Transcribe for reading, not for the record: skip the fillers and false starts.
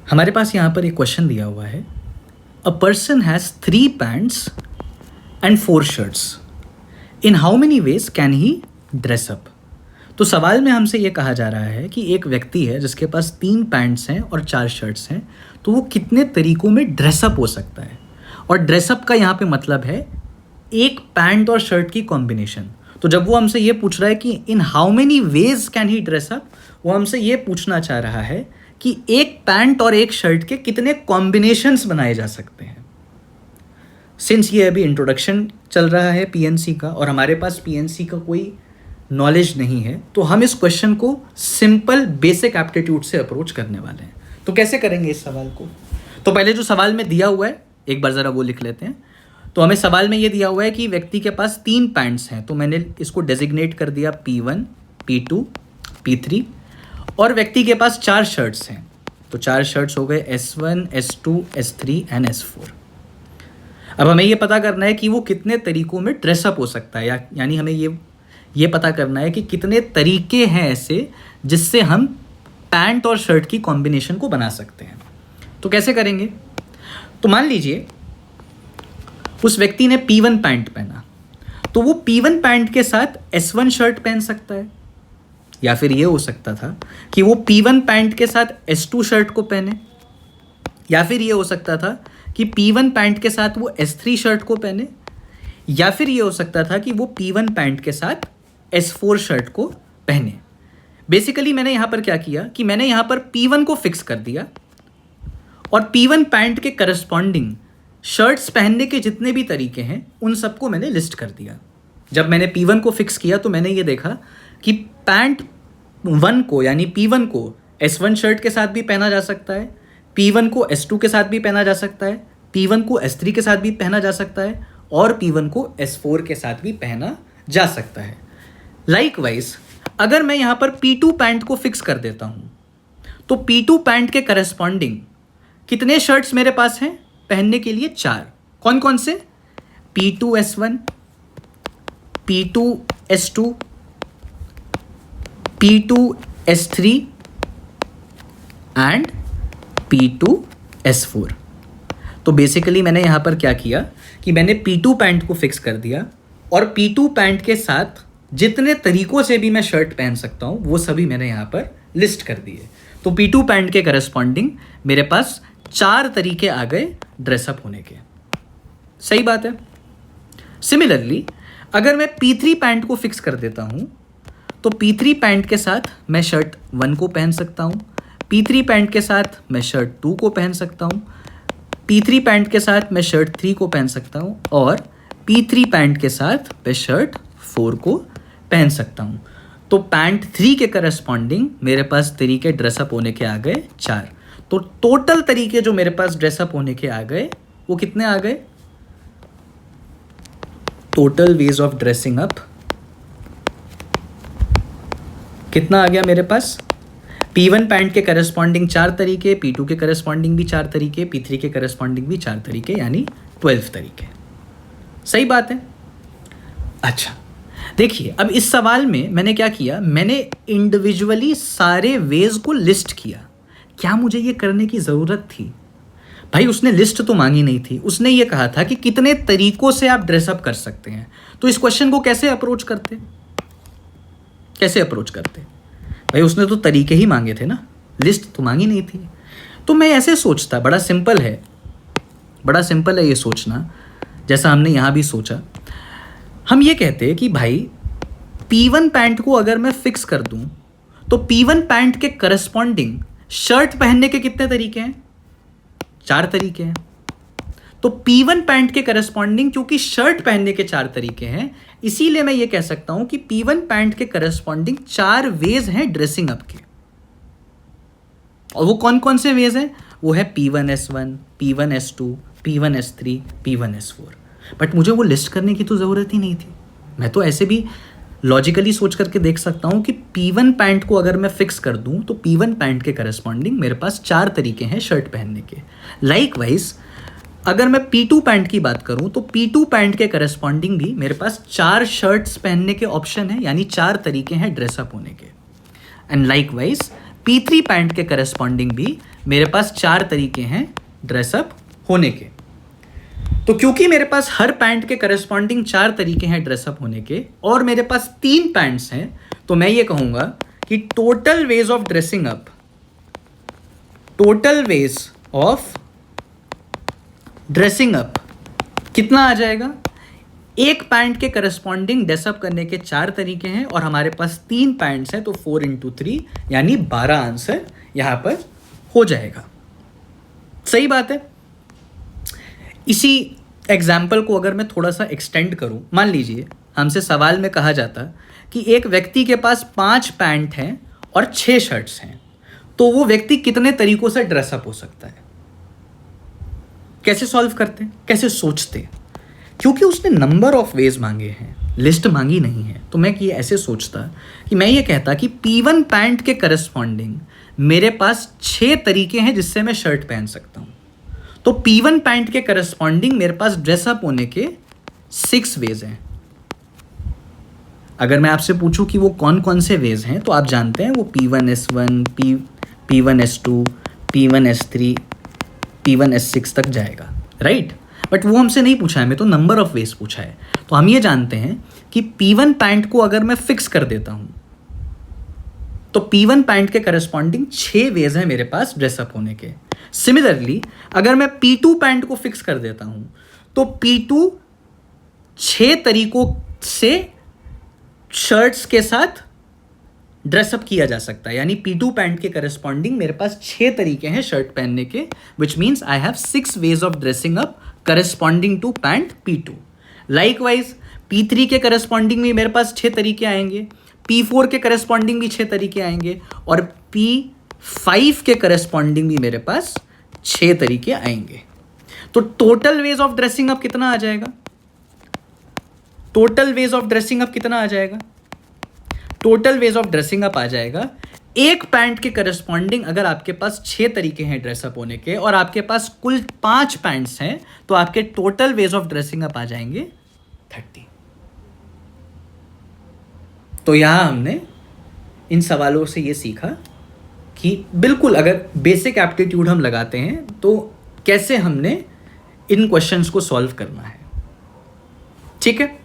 हमारे पास यहाँ पर एक क्वेश्चन दिया हुआ है, a person has 3 pants and 4 shirts, in how many ways can he dress up. तो सवाल में हमसे ये कहा जा रहा है कि एक व्यक्ति है जिसके पास 3 पैंट्स हैं और 4 शर्ट्स हैं, तो वो कितने तरीकों में ड्रेसअप हो सकता है। और ड्रेसअप का यहाँ पे मतलब है एक पैंट और शर्ट की कॉम्बिनेशन। तो जब वो हमसे ये पूछ रहा है कि in how many ways can he dress up, वो हमसे ये पूछना चाह रहा है कि एक पैंट और एक शर्ट के कितने कॉम्बिनेशंस बनाए जा सकते हैं। सिंस ये अभी इंट्रोडक्शन चल रहा है पीएनसी का और हमारे पास पीएनसी का कोई नॉलेज नहीं है, तो हम इस क्वेश्चन को सिंपल बेसिक एप्टीट्यूड से अप्रोच करने वाले हैं। तो कैसे करेंगे इस सवाल को? तो पहले जो सवाल में दिया हुआ है एक बार ज़रा वो लिख लेते हैं। तो हमें सवाल में ये दिया हुआ है कि व्यक्ति के पास 3 पैंट्स हैं, तो मैंने इसको डेजिग्नेट कर दिया P1, P2, P3। और व्यक्ति के पास 4 शर्ट्स हैं, तो 4 शर्ट्स हो गए S1, S2, S3 and S4। अब हमें ये पता करना है कि वो कितने तरीकों में ड्रेसअप हो सकता है, यानी हमें ये पता करना है कि कितने तरीके हैं ऐसे जिससे हम पैंट और शर्ट की कॉम्बिनेशन को बना सकते हैं। तो कैसे करेंगे? तो मान लीजिए उस व्यक्ति ने P1 पैंट पहना, तो वो P1 पैंट के साथ S1 शर्ट पहन सकता है, या फिर ये हो सकता था कि वो P1 पैंट के साथ S2 शर्ट को पहने, या फिर ये हो सकता था कि P1 पैंट के साथ वो S3 शर्ट को पहने, या फिर ये हो सकता था कि वो P1 पैंट के साथ S4 शर्ट को पहने। बेसिकली मैंने यहाँ पर क्या किया कि मैंने यहाँ पर P1 को फिक्स कर दिया और P1 पैंट के करस्पॉन्डिंग शर्ट्स पहनने के जितने भी तरीके हैं उन सबको मैंने लिस्ट कर दिया। जब मैंने P1 को फिक्स किया तो मैंने ये देखा कि पैंट 1 को यानी P1 को S1 शर्ट के साथ भी पहना जा सकता है, P1 को S2 के साथ भी पहना जा सकता है, P1 को S3 के साथ भी पहना जा सकता है और P1 को S4 के साथ भी पहना जा सकता है। लाइकवाइज अगर मैं यहाँ पर P2 पैंट को फिक्स कर देता हूँ, तो P2 पैंट के करस्पॉन्डिंग कितने शर्ट्स मेरे पास हैं पहनने के लिए? 4। कौन कौन से? P2 S1, P2 S2, P2 S3 and P2 S4। तो बेसिकली मैंने यहाँ पर क्या किया कि मैंने P2 पैंट को फिक्स कर दिया और P2 पैंट के साथ जितने तरीकों से भी मैं शर्ट पहन सकता हूँ वो सभी मैंने यहाँ पर लिस्ट कर दिए। तो P2 पैंट के करस्पॉन्डिंग मेरे पास 4 तरीके आ गए ड्रेसअप होने के। सही बात है। सिमिलरली अगर मैं P3 पैंट को फिक्स कर देता हूँ, तो P3 पैंट के साथ मैं शर्ट 1 को पहन सकता हूँ, P3 पैंट के साथ मैं शर्ट 2 को पहन सकता हूँ, P3 पैंट के साथ मैं शर्ट 3 को पहन सकता हूँ और P3 पैंट के साथ मैं शर्ट 4 को पहन सकता हूँ। तो पैंट 3 के करस्पॉन्डिंग मेरे पास तरीके ड्रेसअप होने के आ गए 4। तो टोटल तरीके जो मेरे पास ड्रेसअप होने के आ गए वो कितने आ गए? Total ways of dressing up कितना आ गया मेरे पास? P1 पैंट के करस्पॉन्डिंग 4 तरीके, P2 के करस्पॉन्डिंग भी 4 तरीके, P3 के करस्पॉन्डिंग भी 4 तरीके, यानी 12 तरीके। सही बात है। अच्छा देखिए, अब इस सवाल में मैंने क्या किया, मैंने इंडिविजुअली सारे वेज को लिस्ट किया। क्या मुझे ये करने की ज़रूरत थी? भाई उसने लिस्ट तो मांगी नहीं थी, उसने ये कहा था कि कितने तरीकों से आप ड्रेसअप कर सकते हैं। तो इस क्वेश्चन को कैसे अप्रोच करते? भाई उसने तो तरीके ही मांगे थे ना, लिस्ट तो मांगी नहीं थी। तो मैं ऐसे सोचता, बड़ा सिंपल है ये सोचना, जैसा हमने यहाँ भी सोचा। हम ये कहते हैं कि भाई P1 पैंट को अगर मैं फिक्स कर दूं, तो P1 पैंट के करस्पॉन्डिंग शर्ट पहनने के कितने तरीके हैं? 4 तरीके हैं। तो P1 पैंट के करस्पॉन्डिंग क्योंकि शर्ट पहनने के 4 तरीके हैं, इसीलिए मैं ये कह सकता हूं कि P1 पैंट के करस्पॉन्डिंग 4 वेज हैं ड्रेसिंग अप के। और वो कौन कौन से वेज हैं? वो है P1 S1, P1 S2, P1 S3, P1 S4। But मुझे वो लिस्ट करने की तो ज़रूरत ही नहीं थी। मैं तो ऐसे भी लॉजिकली सोच करके देख सकता हूँ कि P1 पैंट को अगर मैं फिक्स कर दूँ तो P1 पैंट के करस्पॉन्डिंग मेरे पास 4 तरीके हैं शर्ट पहनने के। लाइकवाइज अगर मैं P2 पैंट की बात करूँ तो P2 पैंट के करस्पॉन्डिंग भी मेरे पास 4 शर्ट्स पहनने के ऑप्शन है, यानी 4 तरीके हैं ड्रेसअप होने के। एंड लाइकवाइज P3 पैंट के करस्पॉन्डिंग भी मेरे पास 4 तरीके हैं ड्रेसअप होने के। तो क्योंकि मेरे पास हर पैंट के करस्पॉन्डिंग 4 तरीके हैं ड्रेसअप होने के और मेरे पास 3 पैंट्स हैं, तो मैं ये कहूंगा कि total ways of dressing up, total ways of dressing up कितना आ जाएगा? एक पैंट के करस्पॉन्डिंग ड्रेसअप करने के 4 तरीके हैं और हमारे पास 3 पैंट्स हैं, तो 4 × 3 यानी 12 आंसर यहां पर हो जाएगा। सही बात है। इसी एग्जाम्पल को अगर मैं थोड़ा सा एक्सटेंड करूं, मान लीजिए हमसे सवाल में कहा जाता कि एक व्यक्ति के पास 5 पैंट हैं और 6 शर्ट्स हैं, तो वो व्यक्ति कितने तरीकों से ड्रेसअप हो सकता है? कैसे सॉल्व करते हैं, कैसे सोचते हैं? क्योंकि उसने नंबर ऑफ वेज मांगे हैं, लिस्ट मांगी नहीं है, तो मैं कि ऐसे सोचता कि मैं ये कहता कि P1 पैंट के करस्पॉन्डिंग मेरे पास 6 तरीके हैं जिससे मैं शर्ट पहन सकता हूं। तो P1 पैंट के करस्पॉन्डिंग मेरे पास ड्रेसअप होने के 6 वेज हैं। अगर मैं आपसे पूछूं कि वो कौन कौन से वेज हैं, तो आप जानते हैं वो P1S1, P1S2, P1S3, P1S6 तक जाएगा, राइट? बट वो हमसे नहीं पूछा है, हमें तो नंबर ऑफ वेज पूछा है। तो हम ये जानते हैं कि P1 पैंट को अगर मैं फिक्स कर देता हूं, तो P1 पैंट के करस्पॉन्डिंग 6 वेज हैं मेरे पास ड्रेसअप होने के। सिमिलरली अगर मैं P2 पैंट को फिक्स कर देता हूं, तो P2 6 तरीकों से शर्ट्स के साथ ड्रेसअप किया जा सकता है, यानी P2 पैंट के करस्पॉन्डिंग मेरे पास 6 तरीके हैं शर्ट पहनने के, which means I have 6 ways of dressing up corresponding to pant P2। Likewise P3 के करस्पॉन्डिंग भी मेरे पास 6 तरीके आएंगे, P4 के करस्पॉन्डिंग भी 6 तरीके आएंगे और P5 के करस्पॉन्डिंग भी मेरे पास 6 तरीके आएंगे। तो total ways of dressing up कितना आ जाएगा? Total ways of dressing up कितना आ जाएगा? Total ways of dressing up आ जाएगा एक पैंट के करस्पॉन्डिंग, अगर आपके पास 6 तरीके हैं ड्रेसअप होने के और आपके पास कुल 5 पैंट्स हैं, तो आपके total ways of dressing up आ जाएंगे 30। तो यहां हमने इन सवालों से ये सीखा कि बिल्कुल अगर बेसिक एप्टीट्यूड हम लगाते हैं तो कैसे हमने इन क्वेश्चंस को सॉल्व करना है। ठीक है।